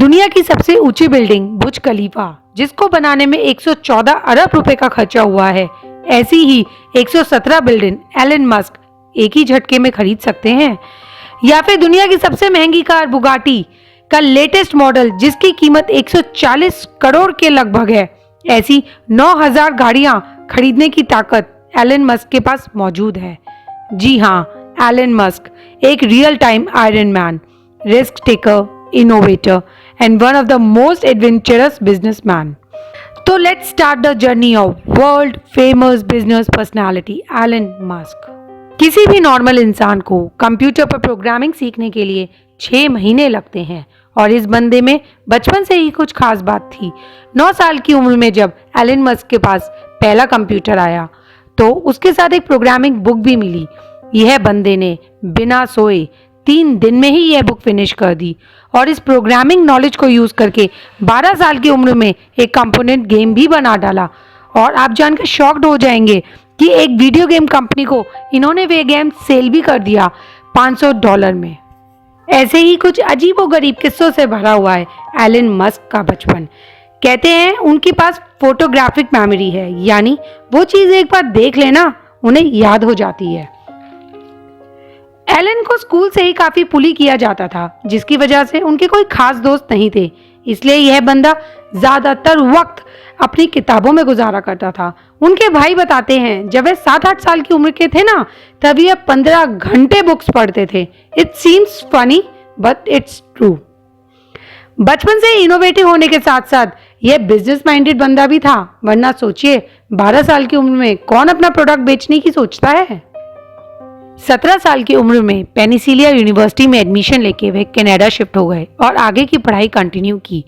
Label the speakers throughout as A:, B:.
A: दुनिया की सबसे ऊंची बिल्डिंग बुर्ज खलीफा, जिसको बनाने में 114 अरब रुपए का खर्चा हुआ है, ऐसी ही 117 बिल्डिंग एलन मस्क एक ही झटके में खरीद सकते हैं। या फिर दुनिया की सबसे महंगी कार बुगाटी का लेटेस्ट मॉडल, जिसकी कीमत 140 करोड़ के लगभग है, ऐसी 9000 गाड़ियां खरीदने की ताकत एलन मस्क के पास मौजूद है। जी हाँ, एलन मस्क एक real time iron man, risk taker, innovator and one of the most adventurous businessman. तो let's start the journey of world famous business personality Elon Musk. किसी भी नॉर्मल इंसान को कंप्यूटर पर प्रोग्रामिंग सीखने के लिए 6 महीने लगते हैं और इस बंदे में बचपन से ही कुछ खास बात थी। 9 साल की उम्र में जब एलन मस्क के पास पहला कंप्यूटर आया तो उसके साथ एक प्रोग्रामिंग बुक भी मिली। यह बंदे ने बिना सोए 3 दिन में ही यह बुक फिनिश कर दी और इस प्रोग्रामिंग नॉलेज को यूज करके 12 साल की उम्र में एक कंपोनेंट गेम भी बना डाला। और आप जानकर शॉक्ड हो जाएंगे कि एक वीडियो गेम कंपनी को इन्होंने वे गेम सेल भी कर दिया $500 में। ऐसे ही कुछ अजीबोगरीब किस्सों से भरा हुआ है एलन मस्क का बचपन। कहते हैं उनके पास फोटोग्राफिक मेमोरी है, यानी वो चीज एक बार देख लेना उन्हें याद हो जाती है। एलन को स्कूल से ही काफी बुली किया जाता था, जिसकी वजह से उनके कोई खास दोस्त नहीं थे, इसलिए यह बंदा ज्यादातर वक्त अपनी किताबों में गुजारा करता था। उनके भाई बताते हैं जब वे 7-8 साल की उम्र के थे ना, तब यह 15 घंटे बुक्स पढ़ते थे। It seems funny but it's true. बचपन से इनोवेटिव होने के साथ साथ यह बिजनेस माइंडेड बंदा भी था, वरना सोचिए 12 साल की उम्र में कौन अपना प्रोडक्ट बेचने की सोचता है। 17 साल की उम्र में पेनिसिलिया यूनिवर्सिटी में एडमिशन लेके वे कनाडा शिफ्ट हो गए और आगे की पढ़ाई कंटिन्यू की।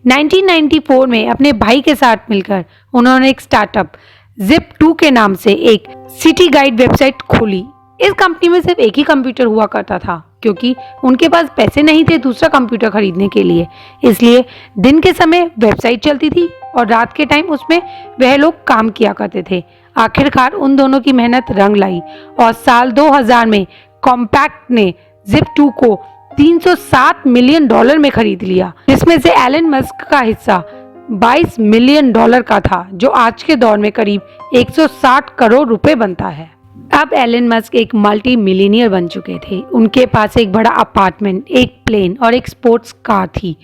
A: 1994 में अपने भाई के साथ मिलकर उन्होंने एक स्टार्टअप Zip2 के नाम से एक सिटी गाइड वेबसाइट खोली। इस कंपनी में सिर्फ एक ही कंप्यूटर हुआ करता था, क्योंकि उनके पास पैसे नहीं थे दूसरा कंप्यूटर खरीदने के लिए, इसलिए दिन के समय वेबसाइट चलती थी और रात के टाइम उसमें वह लोग काम किया करते थे। आखिरकार उन दोनों की मेहनत रंग लाई और साल 2000 में कॉम्पैक्ट ने Zip2 को $307 मिलियन में खरीद लिया, जिसमें से एलन मस्क का हिस्सा $22 मिलियन का था, जो आज के दौर में करीब 160 करोड़ रुपए बनता है। अब एलन मस्क एक मल्टी मिलियनियर बन चुके थे। उनके पास एक बड़ा अपार्टमेंट, एक प्लेन और एक स्पोर्ट्स कार थी।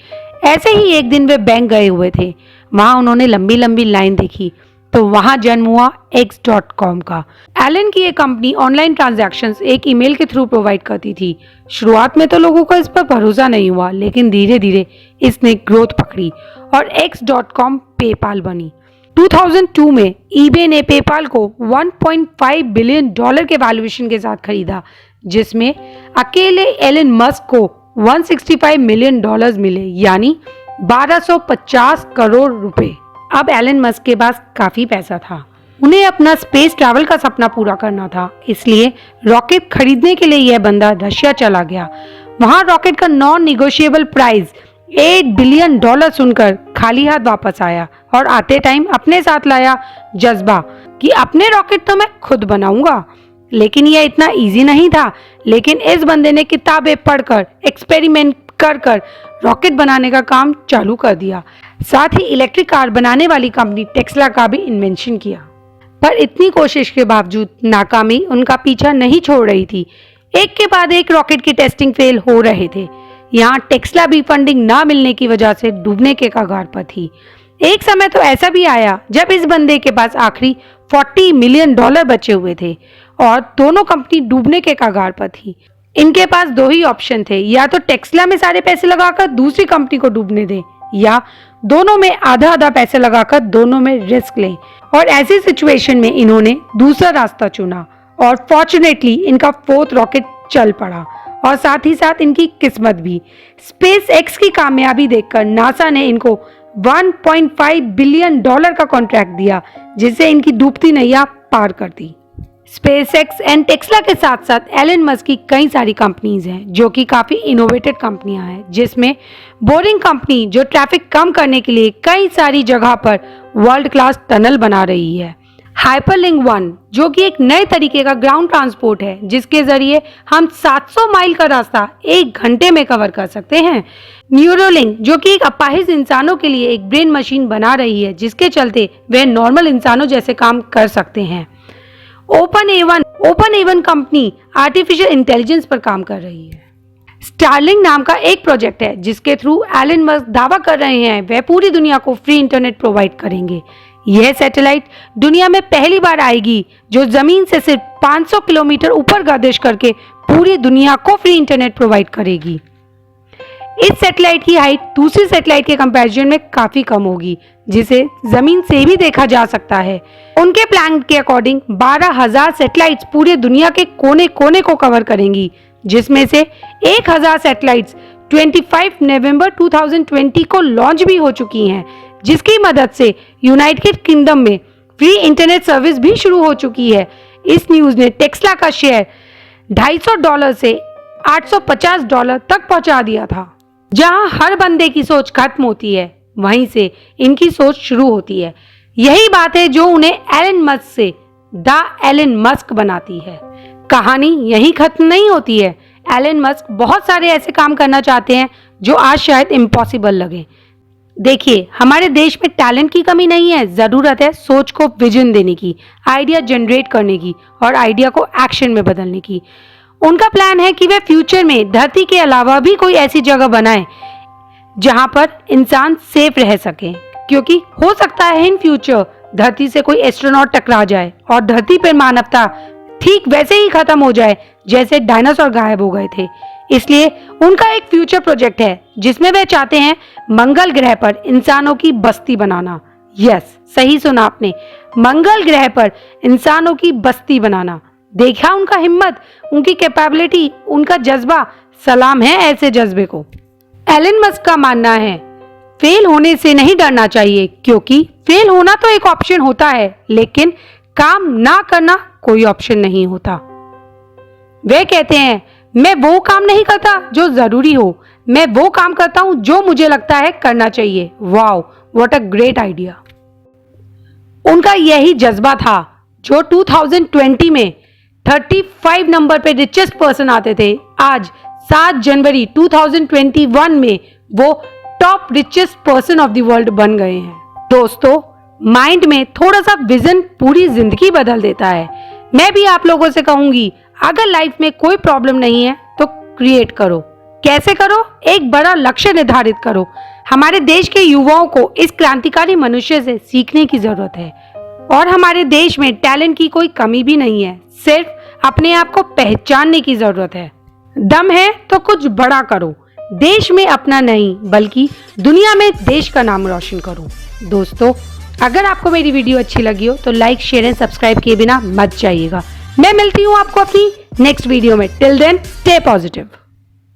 A: ऐसे ही एक दिन वे बैंक गए हुए थे। वहां उन्होंने लंबी लंबी लाइन देखी तो वहां जन्म हुआ X.com का। एलन की ये कंपनी ऑनलाइन ट्रांजैक्शंस एक ईमेल के थ्रू प्रोवाइड करती थी। शुरुआत में तो लोगों को इस पर भरोसा नहीं हुआ, लेकिन धीरे धीरे इसने ग्रोथ पकड़ी और X.com पेपाल बनी। 2002 में eBay ने पेपाल को $1.5 बिलियन के वैल्यूएशन के साथ खरीदा, जिसमें अकेले एलन मस्क को $165 मिलियन मिले, यानी 1250 करोड़ रुपए। अब एलन मस्क के पास काफी पैसा था। उन्हें अपना स्पेस ट्रैवल का सपना पूरा करना था, इसलिए रॉकेट खरीदने के लिए यह बंदा रशिया चला गया। वहां रॉकेट का नॉन निगोशिएबल प्राइस $8 बिलियन सुनकर खाली हाथ वापस आया और आते टाइम अपने साथ लाया जज्बा कि अपने रॉकेट तो मैं खुद बनाऊंगा। लेकिन यह इतना इजी नहीं था। लेकिन इस बंदे ने किताबें पढ़कर, एक्सपेरिमेंट कर कर रॉकेट बनाने का काम चालू कर दिया। साथ ही इलेक्ट्रिक कार बनाने वाली कंपनी टेस्ला का भी इन्वेंशन किया। पर इतनी कोशिश के बावजूद नाकामी उनका पीछा नहीं छोड़ रही थी। एक के बाद एक रॉकेट की टेस्टिंग फेल हो रहे थे। यहाँ टेस्ला भी फंडिंग ना मिलने की वजह से डूबने के कगार पर थी। एक समय तो ऐसा भी आया जब इस बंदे के पास आखिरी $40 मिलियन बचे हुए थे और दोनों कंपनी डूबने के कगार पर थी। इनके पास 2 ही ऑप्शन थे, या तो टेस्ला में सारे पैसे लगाकर दूसरी कंपनी को डूबने दें, या दोनों में आधा आधा पैसे लगाकर दोनों में रिस्क लें। और ऐसी सिचुएशन में इन्होंने दूसरा रास्ता चुना और फॉर्चुनेटली इनका 4th रॉकेट चल पड़ा और साथ ही साथ इनकी किस्मत भी। स्पेस एक्स की कामयाबी देखकर नासा ने इनको $1.5 बिलियन का कॉन्ट्रैक्ट दिया, जिससे इनकी डूबती नैया पार कर दी। स्पेस एक्स एंड टेस्ला के साथ साथ एलन मस्क की कई सारी कंपनीज हैं, जो कि काफी इनोवेटेड कंपनियां हैं, जिसमें बोरिंग कंपनी जो ट्रैफिक कम करने के लिए कई सारी जगह पर वर्ल्ड क्लास टनल बना रही है। हाइपरलिंक 1 जो कि एक नए तरीके का ग्राउंड ट्रांसपोर्ट है जिसके जरिए हम 700 माइल का रास्ता 1 घंटे में कवर कर सकते हैं। न्यूरोलिंक जो कि एक अपाहिज इंसानों के लिए एक ब्रेन मशीन बना रही है जिसके चलते वे नॉर्मल इंसानों जैसे काम कर सकते हैं। ओपन एवन कंपनी आर्टिफिशियल इंटेलिजेंस पर काम कर रही है। स्टारलिंक नाम का एक प्रोजेक्ट है जिसके थ्रू एलन मस्क दावा कर रहे हैं वह पूरी दुनिया को फ्री इंटरनेट प्रोवाइड करेंगे। यह सैटेलाइट दुनिया में पहली बार आएगी जो जमीन से सिर्फ 500 किलोमीटर ऊपर गर्दिश करके पूरी दुनिया को फ्री इंटरनेट प्रोवाइड करेगी। इस सैटेलाइट की हाइट दूसरी सैटेलाइट के कंपैरिजन में काफी कम होगी जिसे जमीन से भी देखा जा सकता है। उनके प्लान के अकॉर्डिंग 12,000 सैटेलाइट्स पूरे दुनिया के कोने कोने को कवर करेंगी जिसमें से 1,000 सैटेलाइट्स 25 नवंबर 2020 को लॉन्च भी हो चुकी हैं जिसकी मदद से यूनाइटेड किंगडम में फ्री इंटरनेट सर्विस भी शुरू हो चुकी है। इस न्यूज ने टेस्ला का शेयर $250 से $850 तक पहुंचा दिया था। जहां हर बंदे की सोच खत्म होती है वहीं से इनकी सोच शुरू होती है। यही बात है जो उन्हें एलन मस्क से द एलन मस्क बनाती है। कहानी यहीं खत्म नहीं होती है। एलन मस्क बहुत सारे ऐसे काम करना चाहते हैं जो आज शायद इम्पॉसिबल लगे। देखिए, हमारे देश में टैलेंट की कमी नहीं है, जरूरत है सोच को विजन देने की, आइडिया जनरेट करने की और आइडिया को एक्शन में बदलने की। उनका प्लान है कि वे फ्यूचर में धरती के अलावा भी कोई ऐसी जगह बनाएं जहां पर इंसान सेफ रह सके, क्योंकि हो सकता है इन फ्यूचर धरती से कोई एस्ट्रोनॉट टकरा जाए और धरती पर मानवता ठीक वैसे ही खत्म हो जाए जैसे डायनासोर गायब हो गए थे। इसलिए उनका एक फ्यूचर प्रोजेक्ट है जिसमें वे चाहते हैं मंगल ग्रह पर इंसानों की बस्ती बनाना। यस, सही सुना आपने, मंगल ग्रह पर इंसानों की बस्ती बनाना। देखा उनका हिम्मत, उनकी कैपेबिलिटी, उनका जज्बा, सलाम है ऐसे जज्बे को। एलन मस्क का मानना है फेल होने से नहीं डरना चाहिए क्योंकि फेल होना तो एक ऑप्शन होता है लेकिन काम ना करना कोई ऑप्शन नहीं होता। वे कहते हैं मैं वो काम नहीं करता जो जरूरी हो, मैं वो काम करता हूं जो मुझे लगता है करना चाहिए। Wow, what a great idea. उनका यही जज्बा था जो 2020 में 35 नंबर पे रिचेस्ट पर्सन आते थे। आज 7 जनवरी 2021 में वो top richest person of the world बन गए हैं। दोस्तों, माइंड में थोड़ा सा विजन पूरी जिंदगी बदल देता है। मैं भी आप लोगों से कहूंगी, अगर लाइफ में कोई प्रॉब्लम नहीं है तो क्रिएट करो। कैसे करो? एक बड़ा लक्ष्य निर्धारित करो। हमारे देश के युवाओं को इस क्रांतिकारी मनुष्य से सीखने की जरूरत है और हमारे देश में टैलेंट की कोई कमी भी नहीं है, सिर्फ अपने आप को पहचानने की जरूरत है। दम है तो कुछ बड़ा करो, देश में अपना नहीं बल्कि दुनिया में देश का नाम रोशन करो। दोस्तों, अगर आपको मेरी वीडियो अच्छी लगी हो तो लाइक, शेयर एंड सब्सक्राइब किए बिना मत जाइएगा। मैं मिलती हूँ आपको अपनी नेक्स्ट वीडियो में। Till then stay positive.